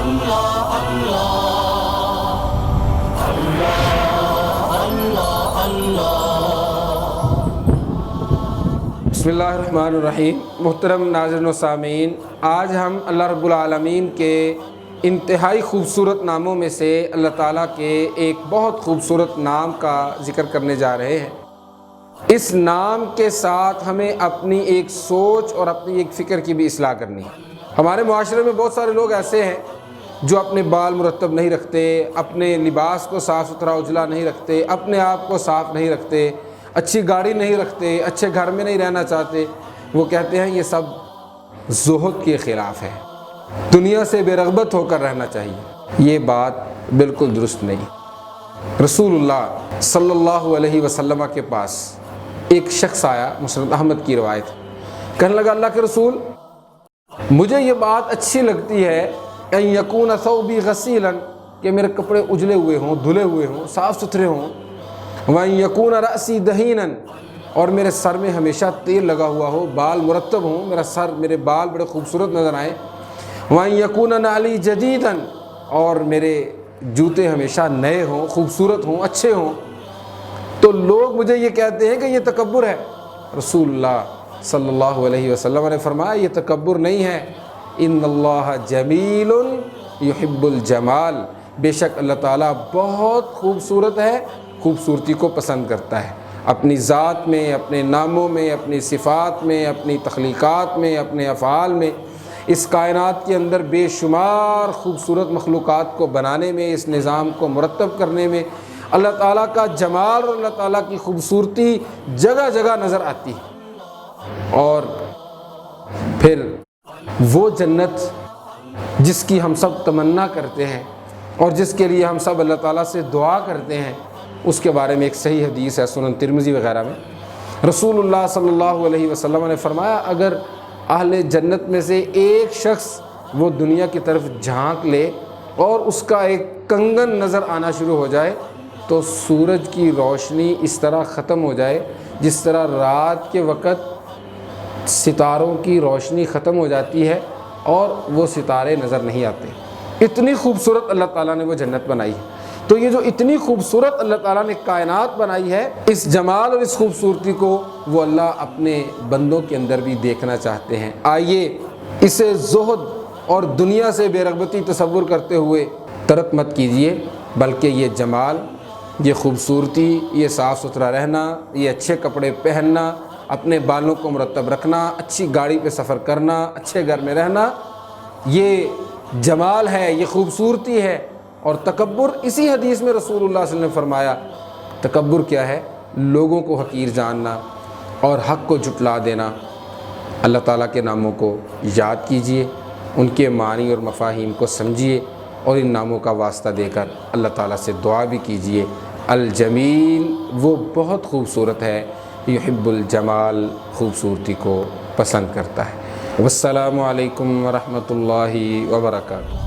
बिस्मिल्लाहिर्रहमानिर्रहीम। मुहतरम नाज़रीन व सामीन, आज हम अल्लाह रब्बुल आलमीन के इंतहाई खूबसूरत नामों में से अल्लाह ताला के एक बहुत खूबसूरत नाम का ज़िक्र करने जा रहे हैं। इस नाम के साथ हमें अपनी एक सोच और अपनी एक फ़िक्र की भी इस्लाह करनी है। हमारे मुआशरे में बहुत सारे लोग ऐसे हैं जो अपने बाल मुरत्तब नहीं रखते, अपने लिबास को साफ़ सुथरा उजला नहीं रखते, अपने आप को साफ़ नहीं रखते, अच्छी गाड़ी नहीं रखते, अच्छे घर में नहीं रहना चाहते। वो कहते हैं ये सब ज़ुहद के ख़िलाफ़ है, दुनिया से बेरग़बत होकर रहना चाहिए। ये बात बिल्कुल दुरुस्त नहीं। रसूलुल्लाह सल्लल्लाहु अलैहि वसल्लम के पास एक शख्स आया, मुस्नद अहमद की रवायत, कहने लगा अल्लाह के रसूल, मुझे ये बात अच्छी लगती है अन यकून सौबी गसीलन, कि मेरे कपड़े उजले हुए हों, धुले हुए हों, साफ़ सुथरे हों, व यकून रअसी दहीनन, और मेरे सर में हमेशा तेल लगा हुआ हो, बाल मुरत्तब हों, मेरे बाल बड़े खूबसूरत नज़र आएँ, व यकून नाली जदीदन, और मेरे जूते हमेशा नए हों, खूबसूरत हों, अच्छे हों। तो लोग मुझे ये कहते हैं कि ये तकब्बुर है। रसूलुल्लाह सल्लल्लाहु अलैहि वसल्लम ने फरमाया ये तकब्बुर नहीं है, इन्नल्लाह जमीलुन युहिब्बुल जमाल, बेशक अल्लाह ताला बहुत खूबसूरत है, खूबसूरती को पसंद करता है। अपनी ज़ात में, अपने नामों में, अपनी सिफ़ात में, अपनी तख्लीक़ात में, अपने अफ़आल में, इस कायनात के अंदर बेशुमार खूबसूरत मखलूक़ात को बनाने में, इस निज़ाम को मुरत्तब करने में अल्लाह ताला का जमाल और अल्लाह ताला की खूबसूरती जगह जगह नज़र आती है। और फिर वो जन्नत जिसकी हम सब तमन्ना करते हैं और जिसके लिए हम सब अल्लाह ताला से दुआ करते हैं, उसके बारे में एक सही हदीस है सुनन तिरमिज़ी वग़ैरह में। रसूलुल्लाह सल्लल्लाहु अलैहि वसल्लम ने फरमाया अगर अहले जन्नत में से एक शख्स वो दुनिया की तरफ झांक ले और उसका एक कंगन नज़र आना शुरू हो जाए तो सूरज की रोशनी इस तरह ख़त्म हो जाए जिस तरह रात के वक़्त सितारों की रोशनी ख़त्म हो जाती है और वो सितारे नज़र नहीं आते। इतनी खूबसूरत अल्लाह ताला ने वो जन्नत बनाई है। तो ये जो इतनी खूबसूरत अल्लाह ताला ने कायनात बनाई है, इस जमाल और इस खूबसूरती को वो अल्लाह अपने बंदों के अंदर भी देखना चाहते हैं। आइए इसे ज़ुहद और दुनिया से बेरग़बती तसव्वुर करते हुए तर्क मत कीजिए, बल्कि ये जमाल, ये खूबसूरती, ये साफ़ सुथरा रहना, ये अच्छे कपड़े पहनना, अपने बालों को मुरत्तब रखना, अच्छी गाड़ी पे सफ़र करना, अच्छे घर में रहना, ये जमाल है, ये खूबसूरती है। और तकब्बुर, इसी हदीस में रसूलुल्लाह सल्लल्लाहु अलैहि वसल्लम ने फरमाया तकब्बुर क्या है, लोगों को हकीर जानना और हक़ को झुटला देना। अल्लाह ताला के नामों को याद कीजिए, उनके मानी और मफ़ाहीम को समझिए और इन नामों का वास्ता देकर अल्लाह ताला से दुआ भी कीजिए। अल जमील वो बहुत खूबसूरत है, युहिब्बुल जमाल खूबसूरती को पसंद करता है। वस्सलामु अलैकुम वरहमतुल्लाहि वबरकातुहू।